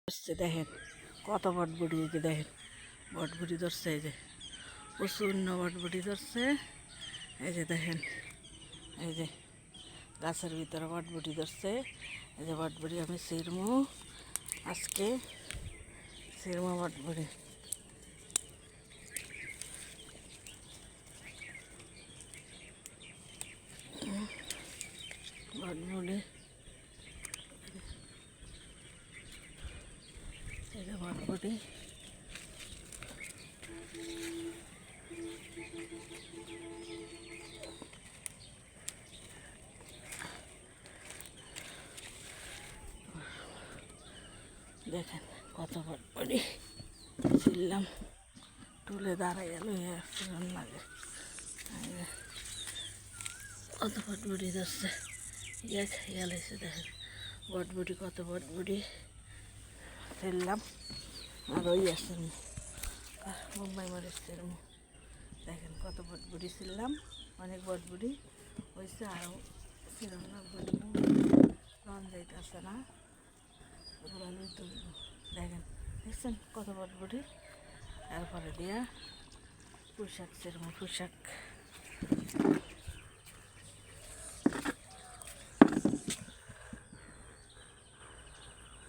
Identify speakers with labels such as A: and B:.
A: ধরছে দেখেন কত বটবুটি, এই যে দেখেন বটবুটি ধরছে, এই যে প্রচুর বটবুটি ধরছে। এই যে দেখেন, এই যে গাছের ভিতরে বটবুটি ধরছে। এই যে বটবুটি আমি ছিঁড়মু আজকে, ছিঁড়মু বটবুটি। বটবুটি, এই যে বটবুটি। দেখেন কত বটবুটি ছিললাম, তুলে দাঁড়াই গেল অ্যাক্সিডেন্ট লাগে। কত বটবুটি ধরছে, ইয়ে খেয়াল হয়েছে। দেখেন বটবুটি, কত বটবুটি ছিললাম। আর ওই আসেন মুম্বাই মরিচের, দেখেন কত বটবুটি ছিললাম, অনেক বটবুটি হয়েছে। আরও ছিলাম না, রন যাইতেছে না, ভালোই তো। দেখেন দেখছেন কত বটবুটি। তারপরে দিয়া পোশাক ছিলাম, পোশাক